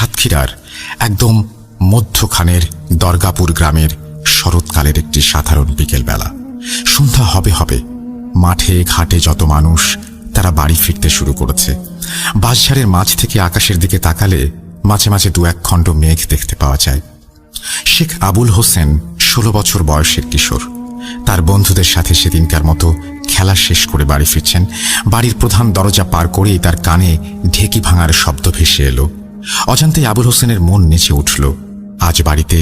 সাতক্ষীরার একদম মধ্যখানের দরগাপুর গ্রামের শরৎকালের একটি সাধারণ বিকেলবেলা। সন্ধ্যা হবে হবে, মাঠে ঘাটে যত মানুষ তারা বাড়ি ফিরতে শুরু করেছে। বাঁশঝাড়ের মাঝ থেকে আকাশের দিকে তাকালে মাঝে মাঝে দু এক খণ্ড মেঘ দেখতে পাওয়া যায়। শেখ আবুল হোসেন 16 বছর বয়সের কিশোর। তার বন্ধুদের সাথে সেদিনকার মতো খেলা শেষ করে বাড়ি ফিরছেন। বাড়ির প্রধান দরজা পার করেই তার কানে ঢেকি ভাঙার শব্দ ভেসে এলো। অজান্তেই আবুল হোসেনের মন নেচে উঠল। আজ বাড়িতে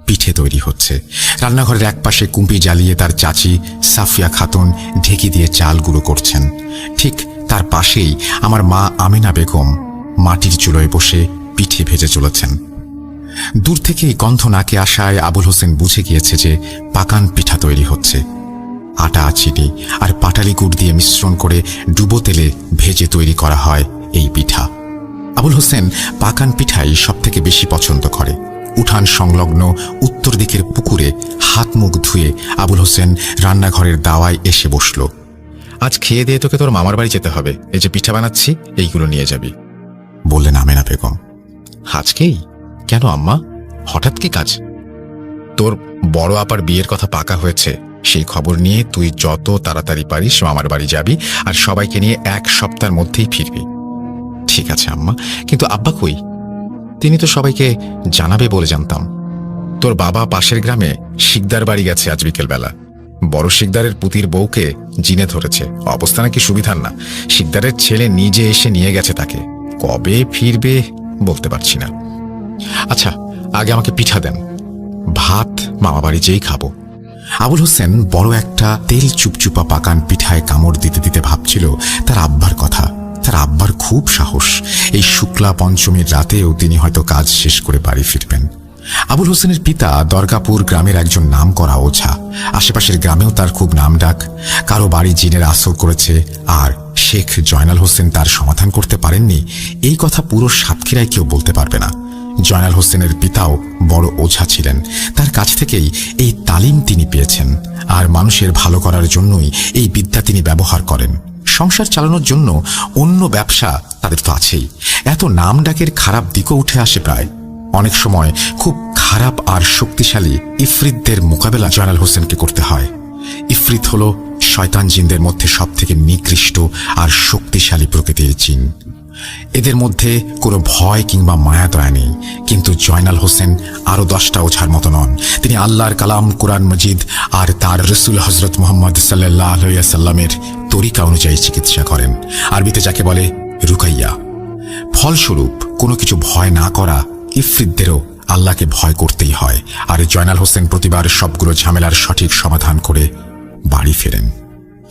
পিঠে তৈরি হচ্ছে। রান্নাঘরের একপাশে কুম্পি জ্বালিয়ে তার চাচি সাফিয়া খাতুন ঢেকি দিয়ে চাল গুঁড়ো করছেন। ঠিক তার পাশেই আমার মা আমিনা বেগম মাটির চুলোয় বসে পিঠে ভেজে চলেছেন। দূর থেকে গন্ধ নাকে আসায় আবুল হোসেন বুঝে গিয়েছে যে পাকান পিঠা তৈরি হচ্ছে। আটা, চিনি আর পাটালি গুড় দিয়ে মিশ্রণ করে ডুবো তেলে ভেজে তৈরি করা হয় এই পিঠা। আবুল হোসেন পাকান পিঠাই সবথেকে বেশি পছন্দ করে। উঠান সংলগ্ন উত্তর দিকের পুকুরে হাত মুখ ধুয়ে আবুল হোসেন রান্নাঘরের দাওয়ায় এসে বসল। আজ খেয়ে দিয়ে তোকে তোর মামার বাড়ি যেতে হবে। এই যে পিঠা বানাচ্ছি, এইগুলো নিয়ে যাবি, বললেন আমেনা বেগম। আজকেই? কেন আম্মা, হঠাৎ কি কাজ? তোর বড় আপার বিয়ের কথা পাকা হয়েছে, সেই খবর নিয়ে তুই যত তাড়াতাড়ি পারিস মামার বাড়ি যাবি আর সবাইকে নিয়ে 1 সপ্তাহের মধ্যেই ফিরবি। ঠিক আছে আম্মা। কিন্তু আব্বা কই? তিনি তো সবাইকে জানাবে বলে জানতাম। তোর বাবা পাশের গ্রামে শিকদার বাড়ি গেছে আজ বিকেলবেলা। বড় শিকদারের পুতির বউকে জিনে ধরেছে। অবস্থা নাকি সুবিধার না। শিকদারের ছেলে নিজে এসে নিয়ে গেছে তাকে। কবে ফিরবে বলতে পারছি না। আচ্ছা, আগে আমাকে পিঠা দেন, ভাত মামা বাড়ি যেই খাবো। আবুল হোসেন বড় একটা তেল চুপচুপা পাকান পিঠায় কামড় দিতে দিতে ভাবছিল তার আব্বার কথা। তার আব্বার খুব সাহস। এই শুক্লা পঞ্চমীর রাতেও তিনি হয়তো কাজ শেষ করে বাড়ি ফিরবেন। আবুল হোসেনের পিতা দরগাপুর গ্রামের একজন নাম করা ওঝা। আশেপাশের গ্রামেও তার খুব নাম ডাক। কারো বাড়ি জিনের আসর করেছে আর শেখ জয়নাল হোসেন তার সমাধান করতে পারেননি, এই কথা পুরো সাতক্ষীরায় কেউ বলতে পারবে না। জয়নাল হোসেনের পিতাও বড় ওঝা ছিলেন। তার কাছ থেকেই এই তালিম তিনি পেয়েছেন আর মানুষের ভালো করার জন্যই এই বিদ্যা তিনি ব্যবহার করেন। সংসার চালানোর জন্য অন্য ব্যবসা তাদের তো আছেই। এত নাম ডাকের খারাপ দিকও উঠে আসে প্রায়। অনেক সময় খুব খারাপ আর শক্তিশালী ইফরিতদের মোকাবেলা জয়নাল হোসেনকে করতে হয়। ইফরিত হল শয়তান জিনদের মধ্যে সবথেকে নিকৃষ্ট আর শক্তিশালী প্রকৃতির জিন। এদের মধ্যে কোনো ভয় কিংবা মায়া দয়া নেই। কিন্তু জয়নাল হোসেন আরো 10টা ওঝার মতো নন। তিনি আল্লাহর কালাম কোরআন মজিদ আর তার রসুল হজরত মুহাম্মদ সাল্লাল্লাহু আলাইহি ওয়াসাল্লামের তরিকা অনুযায়ী চিকিৎসা করেন, আরবিতে যাকে বলে রুকাইয়া। ফলস্বরূপ কোনো কিছু ভয় না করা ইফরিতদেরও আল্লাহকে ভয় করতেই হয়। আর জয়নাল হোসেন প্রতিবার সবগুলো ঝামেলার সঠিক সমাধান করে বাড়ি ফেরেন।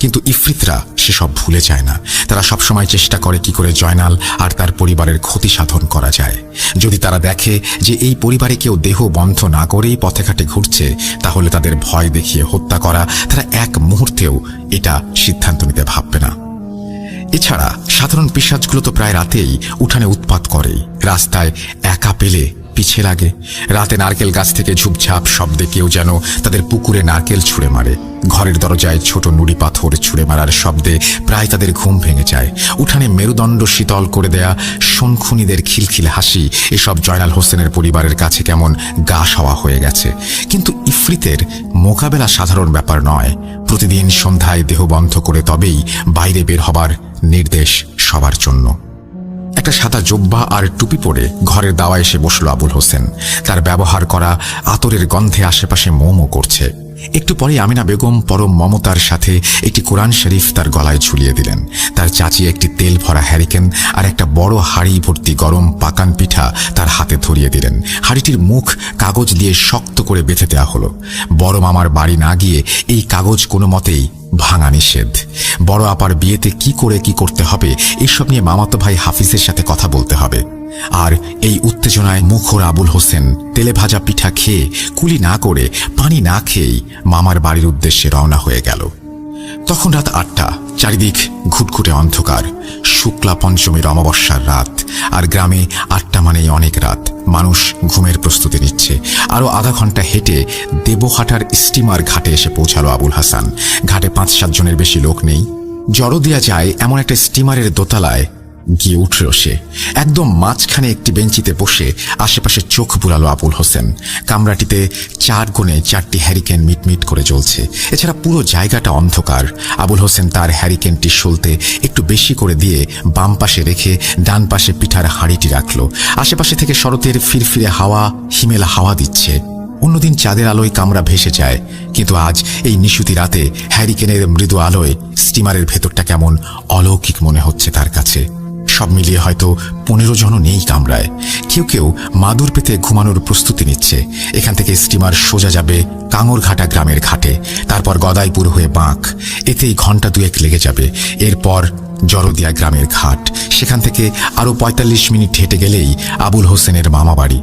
কিন্তু ইফরিতরা সেসব ভুলে যায় না। তারা সবসময় চেষ্টা করে কি করে জয়নাল আর তার পরিবারের ক্ষতি সাধন করা যায়। যদি তারা দেখে যে এই পরিবারে কেউ দেহ বন্ধ না করেই পথে ঘাটে ঘুরছে, তাহলে তাদের ভয় দেখিয়ে হত্যা করা তারা এক মুহূর্তেও এটা সিদ্ধান্ত নিতে ভাববে না। এছাড়া সাধারণ পিশাচগুলো তো প্রায় রাতেই উঠানে উৎপাত করে, রাস্তায় একা পেলে পিছে লাগে। রাতে নারকেল গাছ থেকে ঝুপঝাপ শব্দে কেউ যেন তাদের পুকুরে নারকেল ছুঁড়ে মারে। ঘরের দরজায় ছোট নুড়ি পাথর ছুঁড়ে মারার শব্দে প্রায় তাদের ঘুম ভেঙে যায়। উঠানে মেরুদণ্ড শীতল করে দেয়া শঙ্খুনিদের খিলখিল হাসি, এসব জয়নাল হোসেনের পরিবারের কাছে কেমন গা সওয়া হয়ে গেছে। কিন্তু ইফরিতের মোকাবেলা সাধারণ ব্যাপার নয়। প্রতিদিন সন্ধ্যায় দেহ বন্ধ করে তবেই বাইরে বের হবার নির্দেশ সবার জন্য। একটা সাদা জোব্বা আর টুপি পরে ঘরের দাওয়ায় এসে বসল আবুল হোসেন। তার ব্যবহার করা আতরের গন্ধে আশেপাশে মোমো করছে। একটু পরে আমিনা বেগম পরম মমতার সাথে একটি কোরআন শরীফ তার গলায় ঝুলিয়ে দিলেন। তার চাচি একটি তেল ভরা হ্যারিকেন আর একটা বড় হাঁড়ি ভর্তি গরম পাকান পিঠা তার হাতে ধরিয়ে দিলেন। হাঁড়িটির মুখ কাগজ দিয়ে শক্ত করে বেঁধে দেওয়া হলো। বড় মামার বাড়ি না গিয়ে এই কাগজ কোনো মতেই ভাঙা নিষেধ। বড় আপার বিয়েতে কি করে কি করতে হবে এইসব নিয়ে মামাতো ভাই হাফিজের সাথে কথা বলতে হবে। আর এই উত্তেজনায় মুখর আবুল হোসেন তেলে ভাজা পিঠা খেয়ে কুলি না করে পানি না খেয়েই মামার বাড়ির উদ্দেশ্যে রওনা হয়ে গেল। তখন রাত 8টা। চারিদিক ঘুটঘুটে অন্ধকার। শুক্লা পঞ্চমীর অমাবস্যার রাত। আর গ্রামে 8টা মানেই অনেক রাত। মানুষ ঘুমের প্রস্তুতি নিচ্ছে। আরো আধা ঘন্টা হেঁটে দেবহাটার স্টিমার ঘাটে এসে পৌঁছালো আবুল হাসান। ঘাটে 5-7 জনের বেশি লোক নেই। জড়ো দেয়া যায় এমন একটা স্টিমারের দোতলায় গিয়ে উঠল সে। একদম মাঝখানে একটি বেঞ্চিতে বসে আশেপাশে চোখ বুলালো আবুল হোসেন। কামরাটিতে 4 কোণে 4টি হ্যারিকেন মিটমিট করে জ্বলছে। এছাড়া পুরো জায়গাটা অন্ধকার। আবুল হোসেন তার হ্যারিকেনটি সলতে একটু বেশি করে দিয়ে বাম পাশে রেখে ডান পাশে পিঠার হাঁড়িটি রাখল। আশেপাশে থেকে শরতের ফিরফিরে হাওয়া হিমেলা হাওয়া দিচ্ছে। অন্যদিন চাঁদের আলোয় কামরা ভেসে যায়, কিন্তু আজ এই নিশুতি রাতে হ্যারিকেনের মৃদু আলোয় স্টিমারের ভেতরটা কেমন অলৌকিক মনে হচ্ছে তার কাছে। সব মিলিয়ে হয়তো 15 জনও নেই কামরায়। কেউ কেউ মাদুর পেতে ঘুমানোর প্রস্তুতি নিচ্ছে। এখান থেকে স্টিমার সোজা যাবে কাঙরঘাটা গ্রামের ঘাটে, তারপর গদাইপুর হয়ে বাঁক। এতেই ঘন্টা 2 লেগে যাবে। এরপর জরদিয়া গ্রামের ঘাট। সেখান থেকে আরো 45 মিনিট হেঁটে গেলেই আবুল হোসেনের মামা বাড়ি।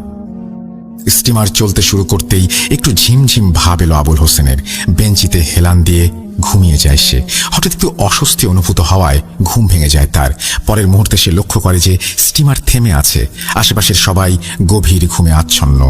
স্টিমার চলতে শুরু করতেই একটু ঝিমঝিম ভাব এলো আবুল হোসেনের। বেঞ্চিতে হেলান দিয়ে ঘুমিয়ে যায় সে। হঠাৎ একটু অস্বস্তি অনুভূত হওয়ায় ঘুম ভেঙে যায় তার। পরের মুহূর্তে সে লক্ষ্য করে যে স্টিমার থেমে আছে। আশেপাশের সবাই গভীর ঘুমে আচ্ছন্ন।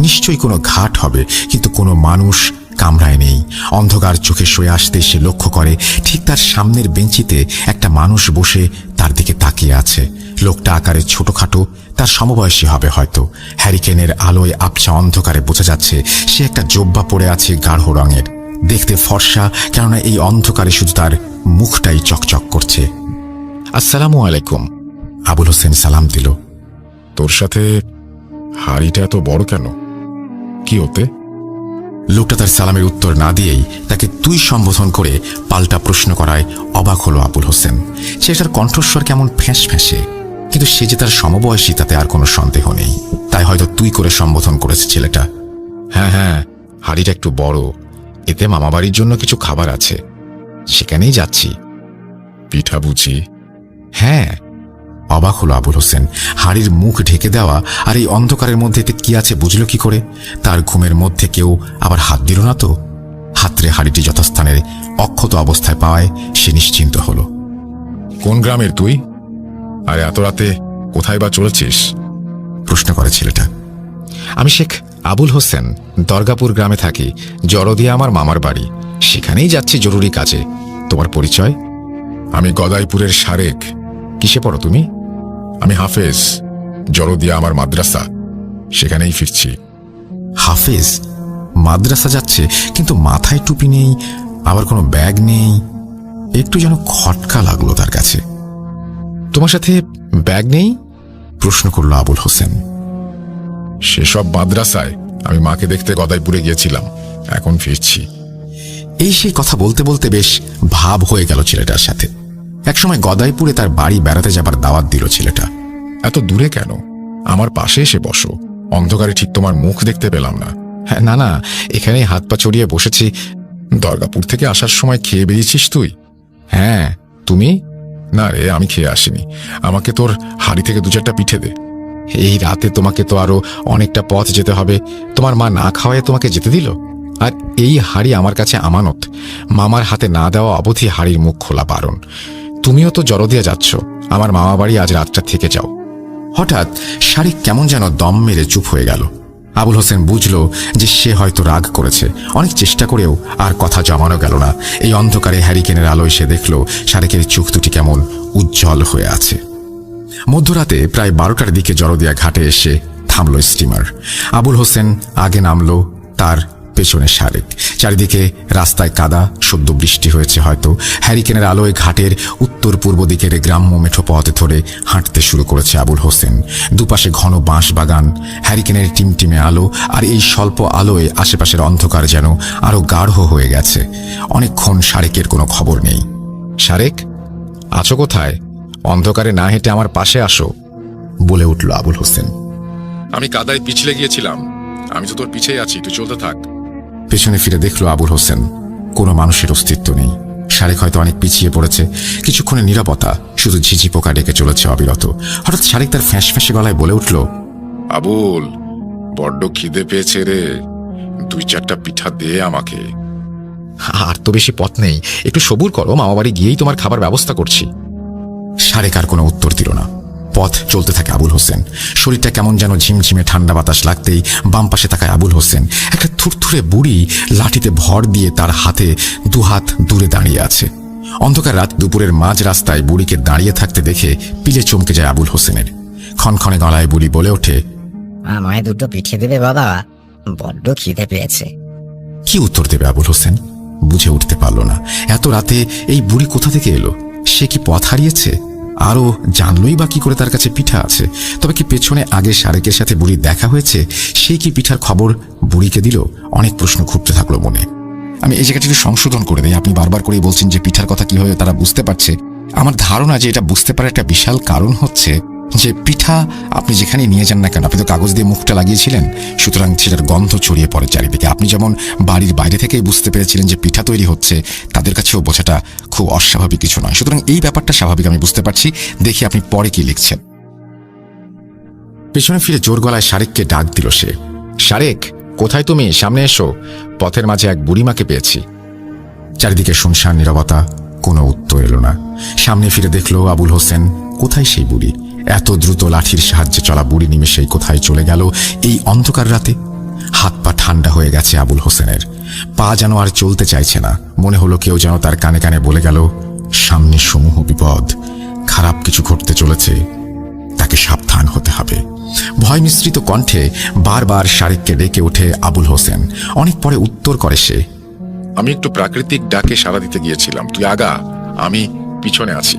নিশ্চয়ই কোনো ঘাট হবে, কিন্তু কোনো মানুষ কামরায় নেই। অন্ধকার চোখে শুয়ে আসতে সে লক্ষ্য করে ঠিক তার সামনের বেঞ্চিতে একটা মানুষ বসে তার দিকে তাকিয়ে আছে। লোকটা আকারে ছোটখাটো, তার সমবয়সী হবে হয়তো। হ্যারিকেনের আলোয় আবছা অন্ধকারে বোঝা যাচ্ছে সে একটা জোব্বা পরে আছে গাঢ় রঙের। দেখতে ফর্সা, কেননা এই অন্ধকারে শুধু তার মুখটাই চকচক করছে। আসসালামু আলাইকুম। আবুল হোসেন সালাম দিল। তোর সাথে হাড়িটা এত বড় কেন? কি হতে? লোকটা তার সালামের উত্তর না দিয়েই তাকে তুই সম্বোধন করে পাল্টা প্রশ্ন করায় অবাক হলো আবুল হোসেন। ছেলেটার কণ্ঠস্বর কেমন ফ্যাঁস ফ্যাঁসে, কিন্তু সে যে তার সমবয়সী তাতে আর কোনো সন্দেহ নেই। তাই হয়তো তুই করে সম্বোধন করেছে ছেলেটা। হ্যাঁ, হাড়িটা একটু বড়। এতে মামাবাড়ির জন্য কিছু খাবার আছে, সেখানেই যাচ্ছি। পিঠা বুঝি? হ্যাঁ। অবাক হলো আবুল হোসেন। হাড়ির মুখ ঢেকে দেওয়া আর এই অন্ধকারের মধ্যে এতে কি আছে বুঝল কি করে? তার ঘুমের মধ্যে কেউ আবার হাত দিল না তো? হাতরে হাড়িটি যথাস্থানে অক্ষত অবস্থায় পাওয়ায় সে নিশ্চিন্ত হলো। কোন গ্রামের তুই? আর এত রাতে কোথায় বা চলেছিস? প্রশ্ন করে ছেলেটা। আমি শেখ আবুল হোসেন, দরগাপুর গ্রামে থাকি। জরদিয়া আমার মামার বাড়ি, সেখানেই যাচ্ছি জরুরি কাজে। তোমার পরিচয়? আমি গদাইপুরের শারেক। কিসে পড়ো তুমি? আমি হাফেজ। জরদিয়া আমার মাদ্রাসা, সেখানেই ফিরছি। হাফেজ? মাদ্রাসা যাচ্ছে, কিন্তু মাথায় টুপি নেই, আবার কোনো ব্যাগ নেই। একটু যেন খটকা লাগলো তার কাছে। তোমার সাথে ব্যাগ নেই? প্রশ্ন করল আবুল হোসেন। সেসব মাদ্রাসায় আমি মাকে দেখতে গদাইপুরে গিয়েছিলাম, এখন ফিরছি। এই সেই কথা বলতে বলতে বেশ ভাব হয়ে গেল ছেলেটার সাথে। একসময় গদাইপুরে তার বাড়ি বেড়াতে যাবার দাওয়াত দিল ছেলেটা। এত দূরে কেন? আমার পাশে এসে বসো। অন্ধকারে ঠিক তোমার মুখ দেখতে পেলাম না। না, এখানেই হাত পা চড়িয়ে বসেছি। দরগাপুর থেকে আসার সময় খেয়ে বেরিয়েছিস তুই? হ্যাঁ, তুমি? না রে, আমি খেয়ে আসিনি। আমাকে তোর হাড়ি থেকে 2-4টা পিঠে দে। এই রাতে তোমাকে তো আরো অনেকটা পথ যেতে হবে। তোমার মা না খাওয়ায় তোমাকে যেতে দিল? আর এই হাড়ি আমার কাছে আমানত। মামার হাতে না দেওয়া অবধি হাড়ির মুখ খোলা বারণ। তুমিও তো জরদিয়া যাচ্ছ, আমার মামা বাড়ি আজ রাতটা থেকে যাও। হঠাৎ শারিক কেমন যেন দম মেরে চুপ হয়ে গেল। আবুল হোসেন বুঝল যে সে হয়তো রাগ করেছে। অনেক চেষ্টা করেও আর কথা জমানো গেল না। এই অন্ধকারে হ্যারিকেনের আলোয় সে দেখল শারিকের চোখ দুটি কেমন উজ্জ্বল হয়ে আছে। মধ্যরাতে প্রায় 12টার দিকে জরদিয়া ঘাটে এসে থামল স্টিমার। আবুল হোসেন আগে নামল, তার পেছনে শারেক। চারিদিকে রাস্তায় কাদা, সদ্য বৃষ্টি হয়েছে হয়তো। হ্যারিকেনের আলোয় ঘাটের উত্তর পূর্ব দিকের গ্রাম্য মেঠো পথে ধরে হাঁটতে শুরু করেছে আবুল হোসেন। দুপাশে ঘন বাঁশ বাগান, হ্যারিকেনের টিমটিমে আলো, আর এই স্বল্প আলোয় আশেপাশের অন্ধকার যেন আরো গাঢ় হয়ে গেছে। অনেকক্ষণ শারেকের কোনো খবর নেই। শারেক, আছো কোথায়? অন্ধকারে না হেঁটে আমার পাশে আসো, বলে উঠল আবুল হোসেন। আমি কাদায় পিছলে গিয়েছিলাম, আমি তো তোর পিছেই আছি, তুই চলতে থাক। পেছনে ফিরে দেখল আবুল হোসেন কোনো মানুষের অস্তিত্ব নেই। শারেক হয়তো অনেক পিছিয়ে পড়েছে। কিছুক্ষণের নীরবতা, শুধু ঝিঝি পোকা ডেকে চলেছে অবিরত। হঠাৎ শারেক তার ফ্যাঁস ফ্যাঁসে গলায় বলে উঠল, আবুল, বড্ড খিদে পেয়েছে রে, 2-4টা পিঠা দে আমাকে। আর তো বেশি পথ নেই, একটু সবুর করো, মামাবাড়ি গিয়েই তোমার খাবার ব্যবস্থা করছি। শারেক আর কোনো উত্তর দিল না। পথ চলতে থাকে আবুল হোসেন। শরীরটা কেমন যেন ঝিমঝিমে ঠান্ডা বাতাস লাগতেই বাম পাশে তাকায় আবুল হোসেন। একটা থুরথুরে বুড়ি লাঠিতে ভর দিয়ে তার হাতে 2 হাত দূরে দাঁড়িয়ে আছে। অন্ধকার রাত দুপুরের মাঝ রাস্তায় বুড়িকে দাঁড়িয়ে থাকতে দেখে পিলে চমকে যায় আবুল হোসেনের। ক্ষণক্ষণে গলায় বুড়ি বলে ওঠে, আমায় দুটো পিঠে দেবে বাবা, বড্ড খিদে পেয়েছে। কি উত্তর দেবে আবুল হোসেন? বুঝে উঠতে পারল না এত রাতে এই বুড়ি কোথা থেকে এলো। সে কি পথ হারিয়েছে? আরও জানলই বা কি করে তার কাছে পিঠা আছে? তবে কি পেছনে আগে শারেকের সাথে বুড়ির দেখা হয়েছে? সে কি পিঠার খবর বুড়িকে দিল? অনেক প্রশ্ন ঘুরতে থাকলো মনে। আমি এই জায়গাটি একটু সংশোধন করে দিই। আপনি বারবার করেই বলছেন যে পিঠার কথা কিভাবে তারা বুঝতে পারছে। আমার ধারণা যে এটা বুঝতে পারার একটা বিশাল কারণ হচ্ছে যে পিঠা আপনি যেখানে নিয়ে যান না কেন, আপনি তো কাগজ দিয়ে মুখটা লাগিয়েছিলেন, সুতরাং সেটার গন্ধ ছড়িয়ে পড়ে চারিদিকে। আপনি যেমন বাড়ির বাইরে থেকেই বুঝতে পেরেছিলেন যে পিঠা তৈরি হচ্ছে, তাদের কাছেও বোঝাটা খুব অস্বাভাবিক কিছু নয়। সুতরাং এই ব্যাপারটা স্বাভাবিক, আমি বুঝতে পারছি। দেখি আপনি পরে কি লিখছেন। পেছনে ফিরে জোর গলায় শারেককে ডাক দিল সে। শারেক, কোথায় তুমি? সামনে এসো, পথের মাঝে এক বুড়িমাকে পেয়েছি। চারিদিকে শুনশান নীরবতা, কোনো উত্তর এলো না। সামনে ফিরে দেখলো আবুল হোসেন। কোথায় সেই বুড়ি? এত দ্রুত লাঠির সাহায্যে চলা বুড়ি নিমেষেই কোথায় চলে গেল এই অন্ধকার রাতে? হাত পা ঠান্ডা হয়ে গেছে আবুল হোসেনের। পা যেন আর চলতে চাইছে না। মনে হলো কেউ যেন তার কানে কানে বলে গেল, সামনে সমূহ বিপদ, খারাপ কিছু ঘটতে চলেছে, তাকে সাবধান হতে হবে। ভয় মিশ্রিত কণ্ঠে বারবার শারেককে ডেকে ওঠে আবুল হোসেন। অনেক পরে উত্তর করে সে, আমি একটু প্রাকৃতিক ডাকে সাড়া দিতে গিয়েছিলাম, তুই আগা, আমি পিছনে আছি।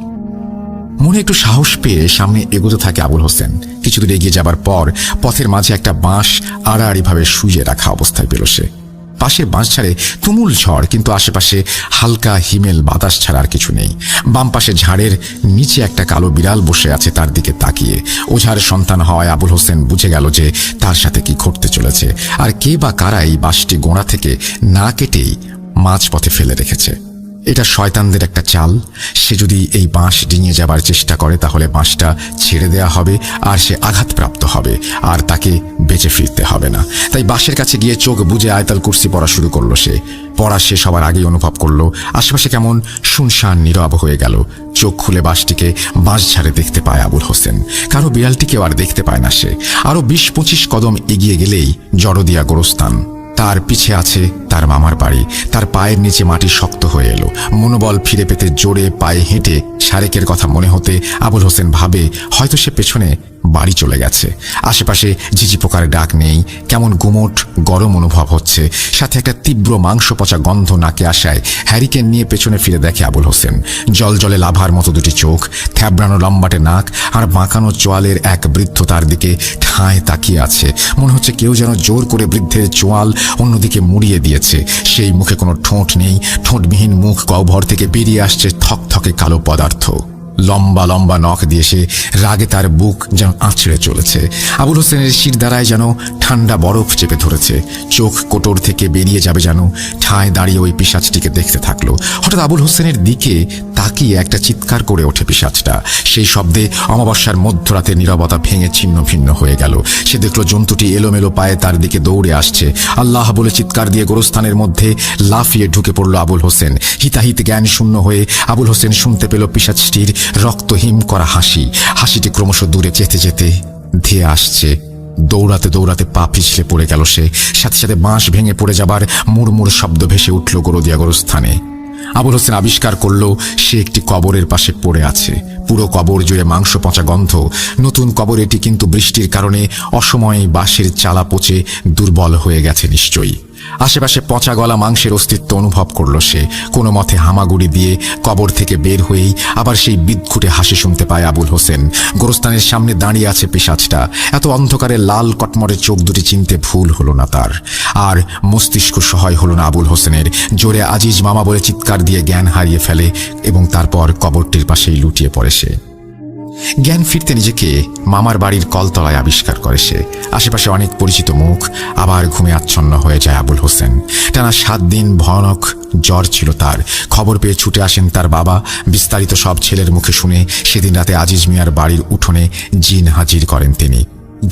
মনে একটু সাহস পেয়ে সামনে এগোতে থাকে আবুল হোসেন। কিছুদূর এগিয়ে যাবার পর পথের মাঝে একটা বাঁশ আড়াআড়িভাবে শুয়ে রাখা অবস্থায় পেল সে। পাশের বাঁশ ছাড়ে তুমুল ঝড়, কিন্তু আশেপাশে হালকা হিমেল বাতাস ছাড়া আর কিছু নেই। বাম পাশে ঝাড়ের নিচে একটা কালো বিড়াল বসে আছে তার দিকে তাকিয়ে। ওঝার সন্তান হওয়ায় আবুল হোসেন বুঝে গেল যে তার সাথে কি ঘটতে চলেছে, আর কে বা কারা এই বাঁশটি গোড়া থেকে না কেটেই মাঝপথে ফেলে রেখেছে। এটা শয়তানদের একটা চাল। সে যদি এই বাঁশ ডিঙিয়ে যাবার চেষ্টা করে তাহলে বাঁশটা ছেড়ে দেয়া হবে আর সে আঘাতপ্রাপ্ত হবে, আর তাকে বেঁচে ফিরতে হবে না। তাই বাঁশের কাছে গিয়ে চোখ বুজে আয়তাল কুরসি পড়া শুরু করলো সে। পড়া শেষ হবার আগেই অনুভব করলো আশেপাশে কেমন শুনশান নীরব হয়ে গেল। চোখ খুলে বাঁশটিকে বাঁশ ঝাড়ে দেখতে পায় আবুল হোসেন। কারো বিড়ালটিকেও আর দেখতে পায় না সে। আরো 20-25 কদম এগিয়ে গেলেই জড়দিয়া গোরস্থান। তার পিছে আছে তার মামার বাড়ি। তার পায়ের নিচে মাটি শক্ত হয়ে এলো। মনোবল ফিরে পেতে জোরে পায়ে হেঁটে শারেকের কথা মনে হতে আবুল হোসেন ভাবে হয়তো সে পেছনে বাড়ি চলে গেছে। আশেপাশে ঝিঝি পোকার ডাক নেই। কেমন গুমোট গরম অনুভব হচ্ছে, সাথে একটা তীব্র মাংস পচা গন্ধ নাকে আসায় হ্যারিকেন নিয়ে পেছনে ফিরে দেখে আবুল হোসেন। জল জলে লাভার মতো দুটি চোখ, থ্যাবড়ানো লম্বাটে নাক আর বাঁকানো চোয়ালের এক বৃদ্ধ তার দিকে ঠায় তাকিয়ে আছে। মনে হচ্ছে কেউ যেন জোর করে বৃদ্ধের চোয়াল অন্যদিকে মুড়িয়ে দিয়েছে। সেই মুখে কোনো ঠোঁট নেই। ঠোঁটবিহীন মুখ গহ্বর থেকে বেরিয়ে আসছে থকথকে কালো পদার্থ। লম্বা লম্বা নখ দিয়ে সে রাগে তার বুক যেন আঁচড়ে চলেছে। আবুল হোসেনের শির দ্বারায় যেন ঠান্ডা বরফ চেপে ধরেছে। চোখ কোটর থেকে বেরিয়ে যাবে যেন। ঠায় দাঁড়িয়ে ওই পিশাচটিকে দেখতে থাকলো। হঠাৎ আবুল হোসেনের দিকে তাকিয়ে একটা চিৎকার করে ওঠে পিশাচটা। সেই শব্দে অমাবস্যার মধ্যরাতে নীরবতা ভেঙে ছিন্ন ভিন্ন হয়ে গেল। সে দেখলো জন্তুটি এলোমেলো পায়ে তার দিকে দৌড়ে আসছে। আল্লাহ বলে চিৎকার দিয়ে গোরস্থানের মধ্যে লাফিয়ে ঢুকে পড়ল আবুল হোসেন। হিতাহিত জ্ঞান শূন্য হয়ে আবুল হোসেন শুনতে পেল পিশাচটির রক্তহিম করা হাসি। হাসিটি ক্রমশ দূরে যেতে যেতে ধেয়ে আসছে। দৌড়াতে দৌড়াতে পা পিছলে পড়ে গেল সে। সাথে সাথে বাঁশ ভেঙে পড়ে যাবার মুড়মুড় শব্দ ভেসে উঠল গরুদিয়া গোরস্থানে। আবুল হোসেন আবিষ্কার করল সে একটি কবরের পাশে পড়ে আছে। পুরো কবর জুড়ে মাংস পচা গন্ধ। নতুন কবর এটি, কিন্তু বৃষ্টির কারণে অসময়ে বাঁশের চালা পচে দুর্বল হয়ে গেছে নিশ্চয়ই। আশেপাশে পচা গলা মাংসের অস্তিত্ব অনুভব করল সে। কোনো মতে হামাগুড়ি দিয়ে কবর থেকে বের হয়েই আবার সেই বিদঘুটে হাসি শুনতে পায় আবুল হোসেন। গোরস্থানের সামনে দাঁড়িয়ে আছে পিশাচটা। এত অন্ধকারে লাল কটমরে চোখ দুটি চিনতে ভুল হলো না তার। আর মস্তিষ্ক সহায় হলো না আবুল হোসেনের। জোরে আজিজ মামা বলে চিৎকার দিয়ে জ্ঞান হারিয়ে ফেলে এবং তারপর কবরটির পাশেই লুটিয়ে পড়ে সে। জ্ঞান ফিরতে নিজেকে মামার বাড়ির কলতলায় আবিষ্কার করে সে। আশেপাশে অনেক পরিচিত মুখ। আবার ঘুমে আচ্ছন্ন হয়ে যায় আবুল হোসেন। টানা 7 দিন ভয়ানক জ্বর ছিল তার। খবর পেয়ে ছুটে আসেন তার বাবা। বিস্তারিত সব ছেলের মুখে শুনে সেদিন রাতে আজিজ মিয়ার বাড়ির উঠোনে জিন হাজির করেন তিনি।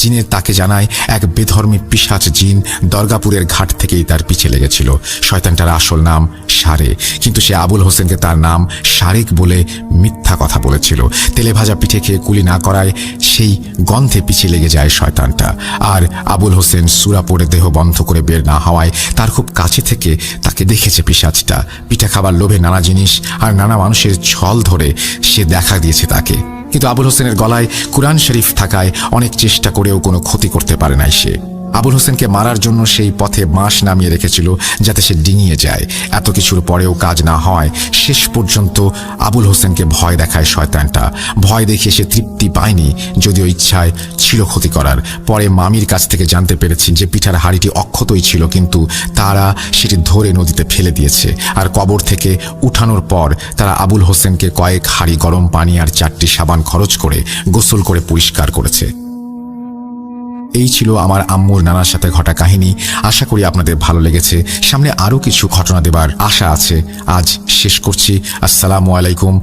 জিনের তাকে জানায় এক বেধর্মী পিশাচ জিন দরগাপুরের ঘাট থেকেই তার পিছে লেগেছিল। শয়তানটার আসল নাম সারে, কিন্তু সে আবুল হোসেনকে তার নাম শারেক বলে মিথ্যা কথা বলেছিল। তেলে ভাজা পিঠে খেয়ে কুলি না করায় সেই গন্ধে পিছে লেগে যায় শয়তানটা। আর আবুল হোসেন সূরা পড়ে দেহ বন্ধ করে বের না হওয়ায় তার খুব কাছে থেকে তাকে দেখেছে পিশাচটা। পিঠা খাবার লোভে নানা জিনিস আর নানা মানুষের ছল ধরে সে দেখা দিয়েছে তাকে। কিন্তু আবুল হোসেনের গলায় কুরআন শরীফ থাকায় অনেক চেষ্টা করেও কোনো ক্ষতি করতে পারে নাই সে। আবুল হোসেনকে মারার জন্য সেই পথে বাঁশ নামিয়ে রেখেছিল যাতে সে ডিঙিয়ে যায়। এত কিছুর পরেও কাজ না হয় শেষ পর্যন্ত আবুল হোসেনকে ভয় দেখায় শয়তানটা। ভয় দেখে সে তৃপ্তি পায়নি, যদিও ইচ্ছায় ছিল ক্ষতি করার। পরে মামির কাছ থেকে জানতে পেরেছি যে পিঠার হাঁড়িটি অক্ষতই ছিল, কিন্তু তারা সেটি ধরে নদীতে ফেলে দিয়েছে। আর কবর থেকে উঠানোর পর তারা আবুল হোসেনকে কয়েক হাঁড়ি গরম পানি আর 4টি সাবান খরচ করে গোসল করে পরিষ্কার করেছে। এই ছিল আমার আম্মুর নানার সাথে ঘটা কাহিনী। আশা করি আপনাদের ভালো লেগেছে। সামনে আরও কিছু ঘটনা দেবার আশা আছে। আজ শেষ করছি। আসসালামু আলাইকুম।